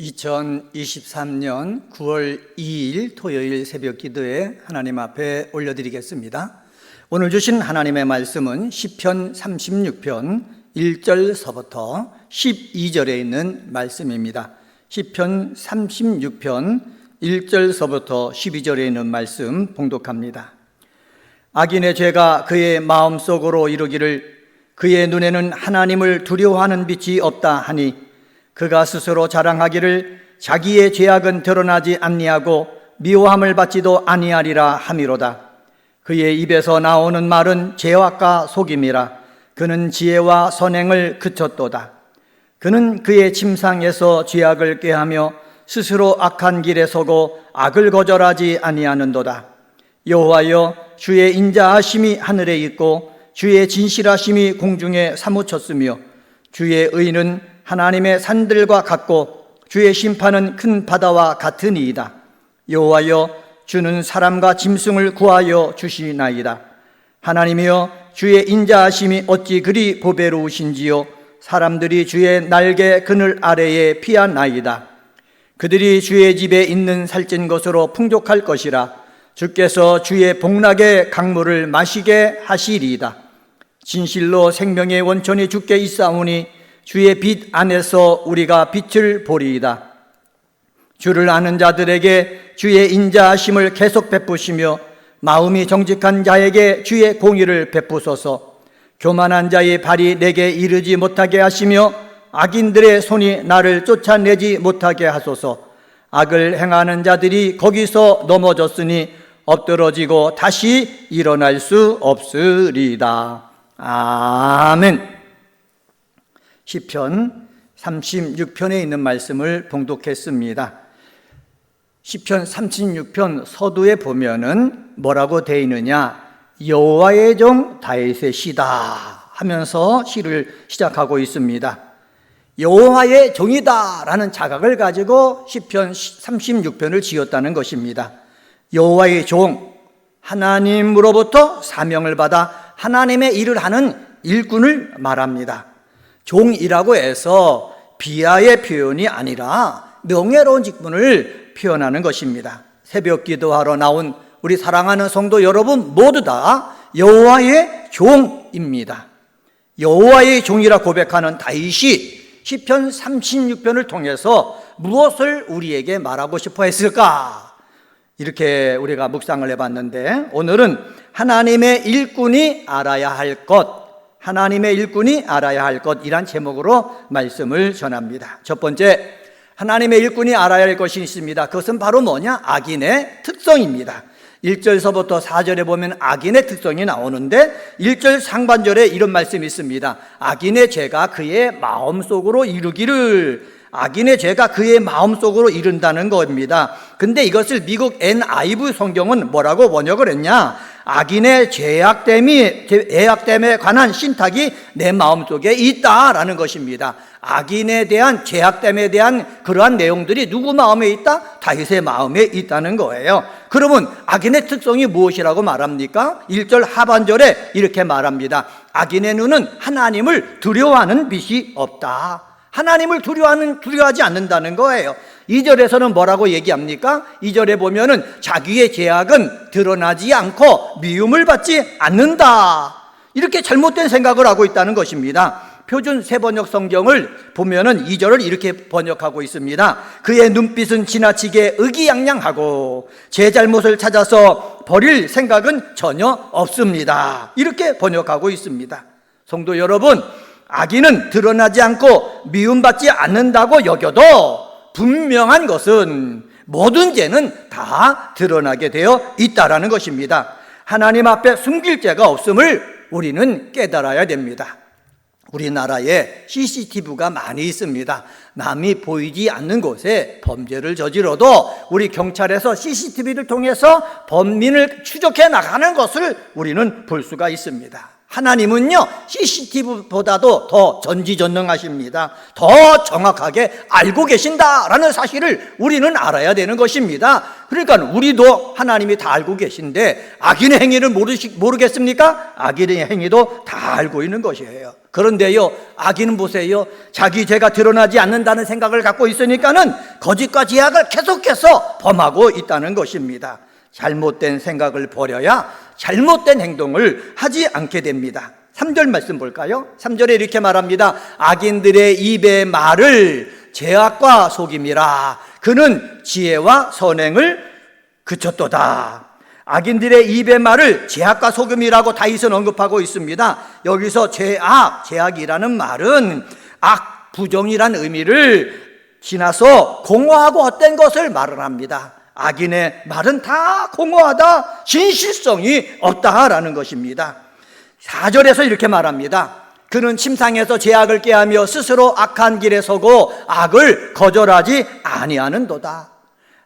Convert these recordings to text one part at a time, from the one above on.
2023년 9월 2일 토요일 새벽 기도에 하나님 앞에 올려드리겠습니다. 오늘 주신 하나님의 말씀은 시편 36편 1절서부터 12절에 있는 말씀입니다. 시편 36편 1절서부터 12절에 있는 말씀 봉독합니다. 악인의 죄가 그의 마음속으로 이르기를 그의 눈에는 하나님을 두려워하는 빛이 없다 하니 그가 스스로 자랑하기를 자기의 죄악은 드러나지 아니하고 미워함을 받지도 아니하리라 함이로다. 그의 입에서 나오는 말은 죄악과 속임이라. 그는 지혜와 선행을 그쳤도다. 그는 그의 침상에서 죄악을 꾀하며 스스로 악한 길에 서고 악을 거절하지 아니하는도다. 여호와여, 주의 인자하심이 하늘에 있고 주의 진실하심이 공중에 사무쳤으며 주의 의는 하나님의 산들과 같고 주의 심판은 큰 바다와 같으니이다. 여호와여, 주는 사람과 짐승을 구하여 주시나이다. 하나님이여, 주의 인자하심이 어찌 그리 보배로우신지요. 사람들이 주의 날개 그늘 아래에 피하나이다. 그들이 주의 집에 있는 살찐 것으로 풍족할 것이라. 주께서 주의 복락의 강물을 마시게 하시리이다. 진실로 생명의 원천이 주께 있사오니 주의 빛 안에서 우리가 빛을 보리이다. 주를 아는 자들에게 주의 인자하심을 계속 베푸시며 마음이 정직한 자에게 주의 공의를 베푸소서. 교만한 자의 발이 내게 이르지 못하게 하시며 악인들의 손이 나를 쫓아내지 못하게 하소서. 악을 행하는 자들이 거기서 넘어졌으니 엎드러지고 다시 일어날 수 없으리이다. 아멘. 시편 36편에 있는 말씀을 봉독했습니다. 시편 36편 서두에 보면은 뭐라고 되어 있느냐? 여호와의 종 다윗의 시다 하면서 시를 시작하고 있습니다. 여호와의 종이다 라는 자각을 가지고 시편 36편을 지었다는 것입니다. 여호와의 종, 하나님으로부터 사명을 받아 하나님의 일을 하는 일꾼을 말합니다. 종이라고 해서 비하의 표현이 아니라 명예로운 직분을 표현하는 것입니다. 새벽 기도하러 나온 우리 사랑하는 성도 여러분 모두 다 여호와의 종입니다. 여호와의 종이라 고백하는 다윗이 시편 36편을 통해서 무엇을 우리에게 말하고 싶어 했을까? 이렇게 우리가 묵상을 해봤는데 오늘은 하나님의 일꾼이 알아야 할 것, 하나님의 일꾼이 알아야 할 것이란 제목으로 말씀을 전합니다. 첫 번째, 하나님의 일꾼이 알아야 할 것이 있습니다. 그것은 바로 뭐냐? 악인의 특성입니다. 1절서부터 4절에 보면 악인의 특성이 나오는데 1절 상반절에 이런 말씀이 있습니다. 악인의 죄가 그의 마음속으로 이르기를, 악인의 죄가 그의 마음속으로 이른다는 겁니다. 근데 이것을 미국 NIV 성경은 뭐라고 번역을 했냐? 악인의 죄악됨에 관한 신탁이 내 마음속에 있다라는 것입니다. 악인에 대한 죄악됨에 대한 그러한 내용들이 누구 마음에 있다? 다윗의 마음에 있다는 거예요. 그러면 악인의 특성이 무엇이라고 말합니까? 1절 하반절에 이렇게 말합니다. 악인의 눈은 하나님을 두려워하는 빛이 없다. 하나님을 두려워하지 않는다는 거예요. 2절에서는 뭐라고 얘기합니까? 2절에 보면은 자기의 죄악은 드러나지 않고 미움을 받지 않는다. 이렇게 잘못된 생각을 하고 있다는 것입니다. 표준 세번역 성경을 보면은 2절을 이렇게 번역하고 있습니다. 그의 눈빛은 지나치게 의기양양하고 제 잘못을 찾아서 버릴 생각은 전혀 없습니다. 이렇게 번역하고 있습니다. 성도 여러분, 악인은 드러나지 않고 미움받지 않는다고 여겨도 분명한 것은 모든 죄는 다 드러나게 되어 있다라는 것입니다. 하나님 앞에 숨길 죄가 없음을 우리는 깨달아야 됩니다. 우리나라에 CCTV가 많이 있습니다. 남이 보이지 않는 곳에 범죄를 저지러도 우리 경찰에서 CCTV를 통해서 범인을 추적해 나가는 것을 우리는 볼 수가 있습니다. 하나님은요, CCTV보다도 더 전지전능하십니다. 더 정확하게 알고 계신다라는 사실을 우리는 알아야 되는 것입니다. 그러니까 우리도 하나님이 다 알고 계신데 악인의 행위를 모르겠습니까? 악인의 행위도 다 알고 있는 것이에요. 그런데요, 악인은 보세요. 자기 죄가 드러나지 않는다는 생각을 갖고 있으니까는 거짓과 제약을 계속해서 범하고 있다는 것입니다. 잘못된 생각을 버려야 잘못된 행동을 하지 않게 됩니다. 3절 말씀 볼까요? 3절에 이렇게 말합니다. 악인들의 입의 말을 제약과 속임이라. 그는 지혜와 선행을 그쳤도다. 악인들의 입의 말을 제약과 속임이라고 다윗은 언급하고 있습니다. 여기서 제약이라는 말은 부정이란 의미를 지나서 공허하고 헛된 것을 말을 합니다. 악인의 말은 다 공허하다, 진실성이 없다라는 것입니다. 4절에서 이렇게 말합니다. 그는 침상에서 제약을 꾀하며 스스로 악한 길에 서고 악을 거절하지 아니하는도다.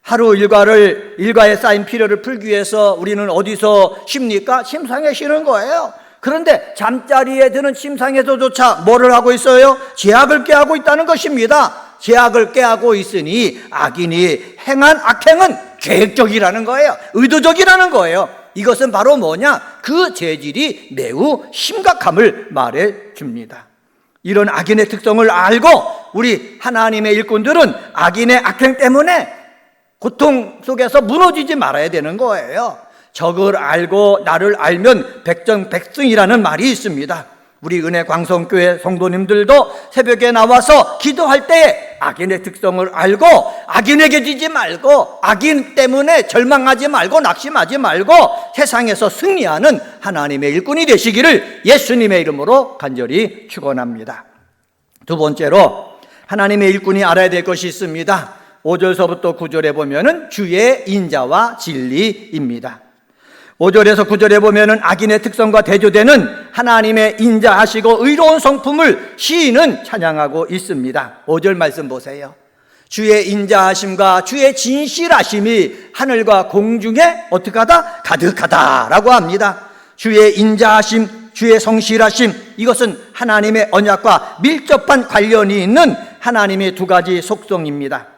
하루 일과에 쌓인 피로를 풀기 위해서 우리는 어디서 쉽니까? 침상에 쉬는 거예요. 그런데 잠자리에 드는 침상에서조차 뭐를 하고 있어요? 제약을 꾀하고 있다는 것입니다. 제약을 꾀하고 있으니 악인이 행한 악행은 계획적이라는 거예요. 의도적이라는 거예요. 이것은 바로 뭐냐? 그 죄질이 매우 심각함을 말해 줍니다. 이런 악인의 특성을 알고 우리 하나님의 일꾼들은 악인의 악행 때문에 고통 속에서 무너지지 말아야 되는 거예요. 적을 알고 나를 알면 백정백승이라는 말이 있습니다. 우리 은혜 광성교회 성도님들도 새벽에 나와서 기도할 때 악인의 특성을 알고 악인에게 지지 말고 악인 때문에 절망하지 말고 낙심하지 말고 세상에서 승리하는 하나님의 일꾼이 되시기를 예수님의 이름으로 간절히 축원합니다. 두 번째로 하나님의 일꾼이 알아야 될 것이 있습니다. 5절서부터 9절에 보면은 주의 인자와 진리입니다. 5절에서 9절에 보면은 악인의 특성과 대조되는 하나님의 인자하시고 의로운 성품을 시인은 찬양하고 있습니다. 5절 말씀 보세요. 주의 인자하심과 주의 진실하심이 하늘과 공중에 어떻게 하다? 가득하다라고 합니다. 주의 인자하심, 주의 성실하심, 이것은 하나님의 언약과 밀접한 관련이 있는 하나님의 두 가지 속성입니다.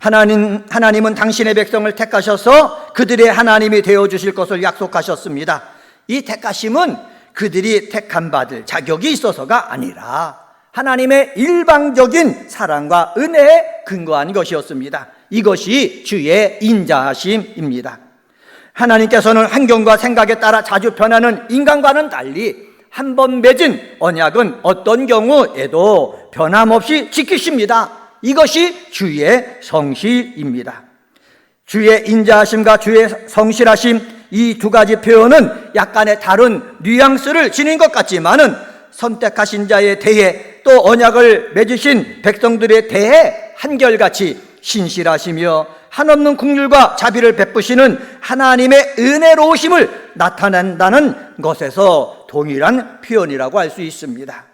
하나님은 당신의 백성을 택하셔서 그들의 하나님이 되어주실 것을 약속하셨습니다. 이 택하심은 그들이 택함 받을 자격이 있어서가 아니라 하나님의 일방적인 사랑과 은혜에 근거한 것이었습니다. 이것이 주의 인자하심입니다. 하나님께서는 환경과 생각에 따라 자주 변하는 인간과는 달리 한 번 맺은 언약은 어떤 경우에도 변함없이 지키십니다. 이것이 주의 성실입니다. 주의 인자하심과 주의 성실하심, 이 두 가지 표현은 약간의 다른 뉘앙스를 지닌 것 같지만은 선택하신 자에 대해 또 언약을 맺으신 백성들에 대해 한결같이 신실하시며 한없는 긍휼과 자비를 베푸시는 하나님의 은혜로우심을 나타낸다는 것에서 동일한 표현이라고 할 수 있습니다.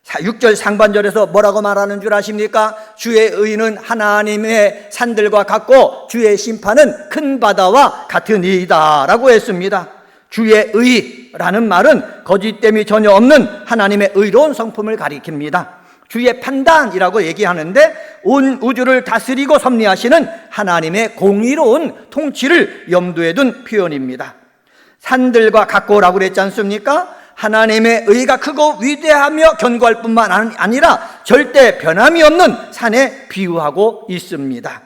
6절 상반절에서 뭐라고 말하는 줄 아십니까? 주의 의는 하나님의 산들과 같고 주의 심판은 큰 바다와 같으니이다 라고 했습니다. 주의 의라는 말은 거짓됨이 전혀 없는 하나님의 의로운 성품을 가리킵니다. 주의 판단이라고 얘기하는데 온 우주를 다스리고 섭리하시는 하나님의 공의로운 통치를 염두에 둔 표현입니다. 산들과 같고라고 그랬지 않습니까? 하나님의 의가 크고 위대하며 견고할 뿐만 아니라 절대 변함이 없는 산에 비유하고 있습니다.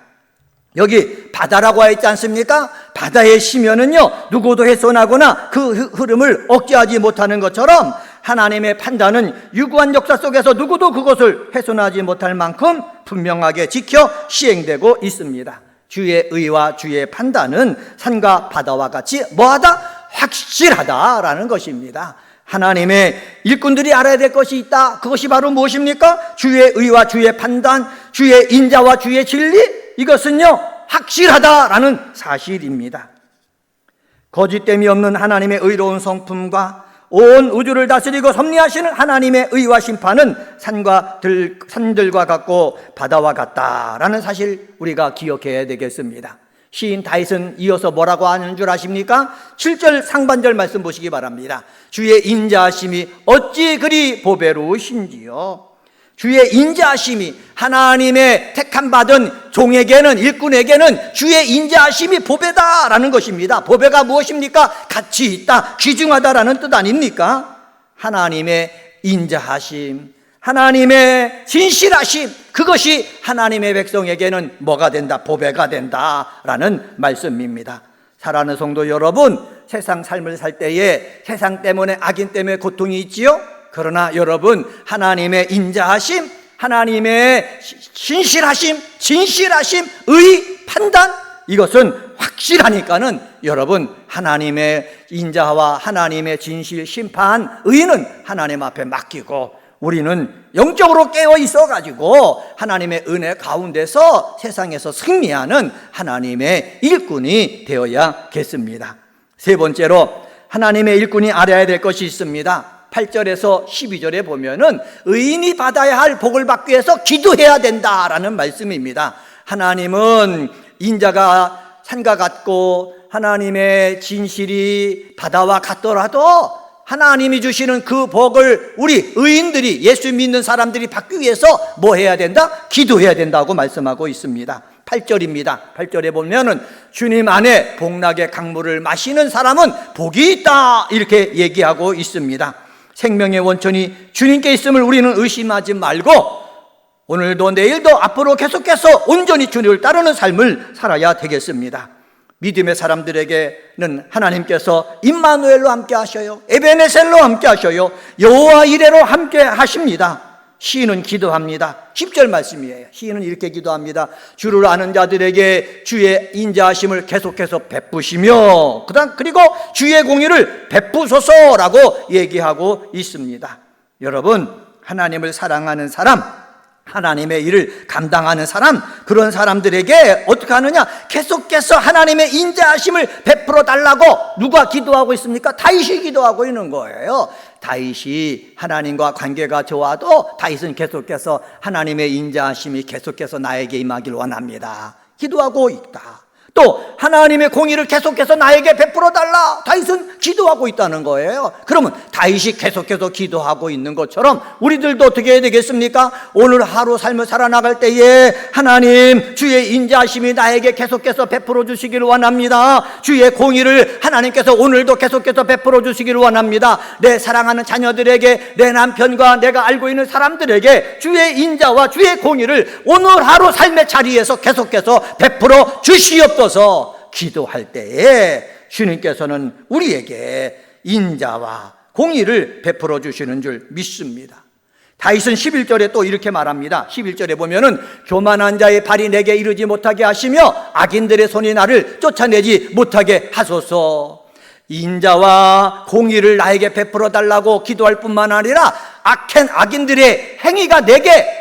여기 바다라고 했지 않습니까? 바다에 쉬면은요 누구도 훼손하거나 그 흐름을 억제하지 못하는 것처럼 하나님의 판단은 유구한 역사 속에서 누구도 그것을 훼손하지 못할 만큼 분명하게 지켜 시행되고 있습니다. 주의 의와 주의 판단은 산과 바다와 같이 뭐하다? 확실하다라는 것입니다. 하나님의 일꾼들이 알아야 될 것이 있다. 그것이 바로 무엇입니까? 주의 의와 주의 판단, 주의 인자와 주의 진리, 이것은요 확실하다라는 사실입니다. 거짓됨이 없는 하나님의 의로운 성품과 온 우주를 다스리고 섭리하시는 하나님의 의와 심판은 산들과 같고 바다와 같다라는 사실 우리가 기억해야 되겠습니다. 시인 다윗은 이어서 뭐라고 하는 줄 아십니까? 7절 상반절 말씀 보시기 바랍니다. 주의 인자하심이 어찌 그리 보배로우신지요. 주의 인자하심이, 하나님의 택함 받은 종에게는, 일꾼에게는 주의 인자하심이 보배다라는 것입니다. 보배가 무엇입니까? 가치 있다, 귀중하다라는 뜻 아닙니까? 하나님의 인자하심, 하나님의 진실하심, 그것이 하나님의 백성에게는 뭐가 된다? 보배가 된다라는 말씀입니다. 사랑하는 성도 여러분, 세상 삶을 살 때에 세상 때문에, 악인 때문에 고통이 있지요? 그러나 여러분, 하나님의 인자하심, 하나님의 진실하심, 의, 판단, 이것은 확실하니까는 여러분, 하나님의 인자와 하나님의 진실, 심판, 의는 하나님 앞에 맡기고 우리는 영적으로 깨어 있어가지고 하나님의 은혜 가운데서 세상에서 승리하는 하나님의 일꾼이 되어야겠습니다. 세 번째로 하나님의 일꾼이 알아야 될 것이 있습니다. 8절에서 12절에 보면은 의인이 받아야 할 복을 받기 위해서 기도해야 된다라는 말씀입니다. 하나님은 인자가 산과 같고 하나님의 진실이 바다와 같더라도 하나님이 주시는 그 복을 우리 의인들이, 예수 믿는 사람들이 받기 위해서 뭐 해야 된다? 기도해야 된다고 말씀하고 있습니다. 8절입니다. 8절에 보면은 주님 안에 복락의 강물을 마시는 사람은 복이 있다, 이렇게 얘기하고 있습니다. 생명의 원천이 주님께 있음을 우리는 의심하지 말고 오늘도 내일도 앞으로 계속해서 온전히 주님을 따르는 삶을 살아야 되겠습니다. 믿음의 사람들에게는 하나님께서 임마누엘로 함께 하셔요, 에베네셀로 함께 하셔요, 여호와 이레로 함께 하십니다. 시인은 기도합니다. 10절 말씀이에요. 시인은 이렇게 기도합니다. 주를 아는 자들에게 주의 인자하심을 계속해서 베푸시며 그리고 주의 공의를 베푸소서라고 얘기하고 있습니다. 여러분, 하나님을 사랑하는 사람, 하나님의 일을 감당하는 사람, 그런 사람들에게 어떻게 하느냐? 계속해서 하나님의 인자하심을 베풀어 달라고 누가 기도하고 있습니까? 다윗이 기도하고 있는 거예요. 다윗이 하나님과 관계가 좋아도 다윗은 계속해서 하나님의 인자하심이 계속해서 나에게 임하길 원합니다. 기도하고 있다. 또 하나님의 공의를 계속해서 나에게 베풀어 달라, 다윗은 기도하고 있다는 거예요. 그러면 다윗이 계속해서 기도하고 있는 것처럼 우리들도 어떻게 해야 되겠습니까? 오늘 하루 삶을 살아나갈 때에 하나님 주의 인자하심이 나에게 계속해서 베풀어 주시기를 원합니다. 주의 공의를 하나님께서 오늘도 계속해서 베풀어 주시기를 원합니다. 내 사랑하는 자녀들에게, 내 남편과 내가 알고 있는 사람들에게 주의 인자와 주의 공의를 오늘 하루 삶의 자리에서 계속해서 베풀어 주시옵소서. 기도할 때에 주님께서는 우리에게 인자와 공의를 베풀어 주시는 줄 믿습니다. 다윗은 11절에 또 이렇게 말합니다. 11절에 보면은 교만한 자의 발이 내게 이르지 못하게 하시며 악인들의 손이 나를 쫓아내지 못하게 하소서. 인자와 공의를 나에게 베풀어 달라고 기도할 뿐만 아니라 악인들의 행위가 내게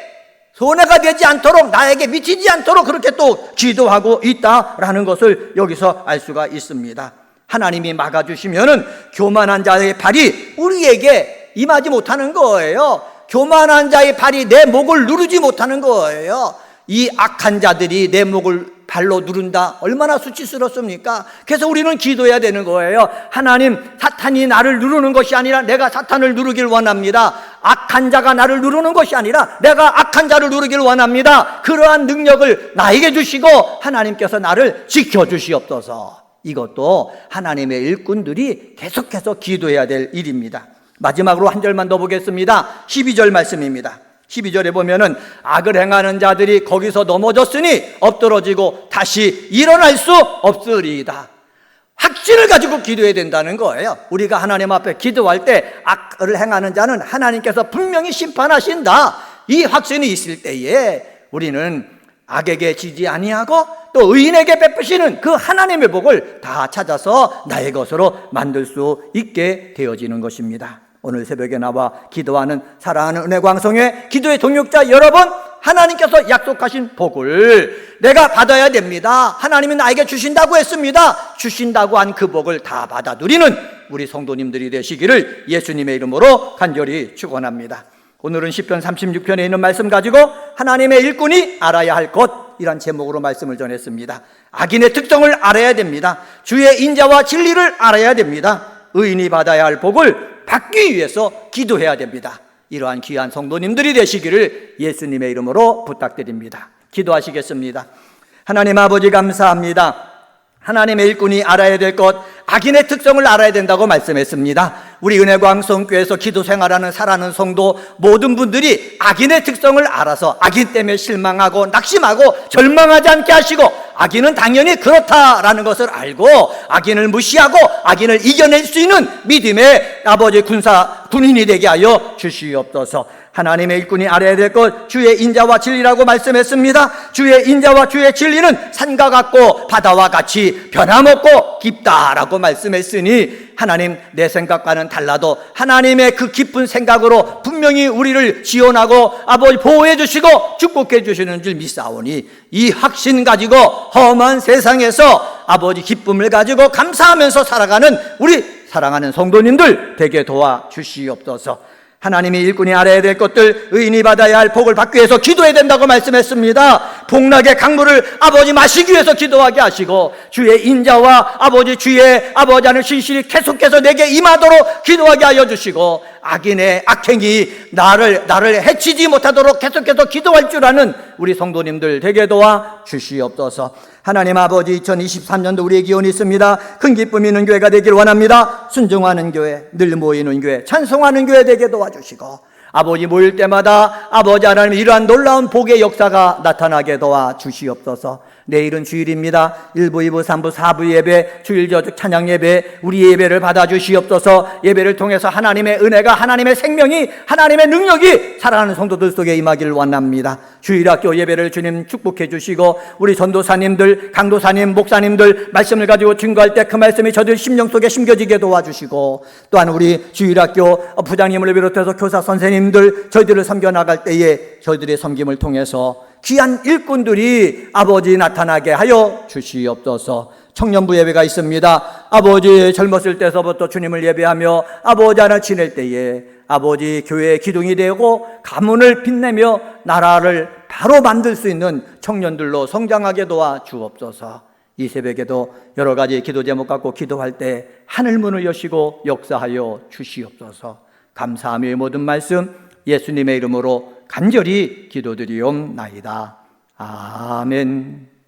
손해가 되지 않도록, 나에게 미치지 않도록 그렇게 또 기도하고 있다라는 것을 여기서 알 수가 있습니다. 하나님이 막아주시면은 교만한 자의 발이 우리에게 임하지 못하는 거예요. 교만한 자의 발이 내 목을 누르지 못하는 거예요. 이 악한 자들이 내 목을 발로 누른다, 얼마나 수치스럽습니까? 그래서 우리는 기도해야 되는 거예요. 하나님, 사탄이 나를 누르는 것이 아니라 내가 사탄을 누르길 원합니다. 악한 자가 나를 누르는 것이 아니라 내가 악한 자를 누르길 원합니다. 그러한 능력을 나에게 주시고 하나님께서 나를 지켜주시옵소서. 이것도 하나님의 일꾼들이 계속해서 기도해야 될 일입니다. 마지막으로 한 절만 더 보겠습니다. 12절 말씀입니다. 12절에 보면은 악을 행하는 자들이 거기서 넘어졌으니 엎드러지고 다시 일어날 수 없으리이다. 확신을 가지고 기도해야 된다는 거예요. 우리가 하나님 앞에 기도할 때 악을 행하는 자는 하나님께서 분명히 심판하신다, 이 확신이 있을 때에 우리는 악에게 지지 아니하고 또 의인에게 베푸시는 그 하나님의 복을 다 찾아서 나의 것으로 만들 수 있게 되어지는 것입니다. 오늘 새벽에 나와 기도하는 사랑하는 은혜광성회 기도의 동역자 여러분, 하나님께서 약속하신 복을 내가 받아야 됩니다. 하나님이 나에게 주신다고 했습니다. 주신다고 한 그 복을 다 받아 누리는 우리 성도님들이 되시기를 예수님의 이름으로 간절히 축원합니다. 오늘은 시편 36편에 있는 말씀 가지고 하나님의 일꾼이 알아야 할 것, 이란 제목으로 말씀을 전했습니다. 악인의 특성을 알아야 됩니다. 주의 인자와 진리를 알아야 됩니다. 의인이 받아야 할 복을 받기 위해서 기도해야 됩니다. 이러한 귀한 성도님들이 되시기를 예수님의 이름으로 부탁드립니다. 기도하시겠습니다. 하나님 아버지, 감사합니다. 하나님의 일꾼이 알아야 될 것, 악인의 특성을 알아야 된다고 말씀했습니다. 우리 은혜광성교회에서 기도 생활하는 살아가는 성도 모든 분들이 악인의 특성을 알아서 악인 때문에 실망하고 낙심하고 절망하지 않게 하시고, 악인은 당연히 그렇다라는 것을 알고 악인을 무시하고 악인을 이겨낼 수 있는 믿음의 아버지 군인이 되게 하여 주시옵소서. 하나님의 일꾼이 알아야 될 것, 주의 인자와 진리라고 말씀했습니다. 주의 인자와 주의 진리는 산과 같고 바다와 같이 변함없고 깊다라고 말씀했으니, 하나님, 내 생각과는 달라도 하나님의 그 깊은 생각으로 분명히 우리를 지원하고 아버지 보호해 주시고 축복해 주시는 줄 믿사오니, 이 확신 가지고 험한 세상에서 아버지 기쁨을 가지고 감사하면서 살아가는 우리 사랑하는 성도님들 되게 도와주시옵소서. 하나님의 일꾼이 알아야 될 것들, 의인이 받아야 할 복을 받기 위해서 기도해야 된다고 말씀했습니다. 복락의 강물을 아버지 마시기 위해서 기도하게 하시고, 주의 인자와 아버지 주의 아버지 하는 신실이 계속해서 내게 임하도록 기도하게 하여 주시고, 악인의 악행이 나를 해치지 못하도록 계속해서 기도할 줄 아는 우리 성도님들 되게 도와 주시옵소서. 하나님 아버지, 2023년도 우리의 기원이 있습니다. 큰 기쁨 있는 교회가 되길 원합니다. 순종하는 교회, 늘 모이는 교회, 찬송하는 교회 되게 도와주시고, 아버지 모일 때마다 아버지 하나님 이러한 놀라운 복의 역사가 나타나게 도와주시옵소서. 내일은 주일입니다. 1부, 2부, 3부, 4부 예배, 주일저녁 찬양 예배, 우리 예배를 받아주시옵소서. 예배를 통해서 하나님의 은혜가, 하나님의 생명이, 하나님의 능력이 살아가는 성도들 속에 임하기를 원합니다. 주일학교 예배를 주님 축복해 주시고, 우리 전도사님들, 강도사님, 목사님들 말씀을 가지고 증거할 때 그 말씀이 저들 심령 속에 심겨지게 도와주시고, 또한 우리 주일학교 부장님을 비롯해서 교사 선생님들 저희들을 섬겨나갈 때에 저희들의 섬김을 통해서 귀한 일꾼들이 아버지 나타나게 하여 주시옵소서. 청년부 예배가 있습니다. 아버지 젊었을 때서부터 주님을 예배하며 아버지 하나 지낼 때에 아버지 교회의 기둥이 되고 가문을 빛내며 나라를 바로 만들 수 있는 청년들로 성장하게 도와 주옵소서. 이 새벽에도 여러 가지 기도 제목 갖고 기도할 때 하늘문을 여시고 역사하여 주시옵소서. 감사하며 이 모든 말씀 예수님의 이름으로 간절히 기도드리옵나이다. 아멘.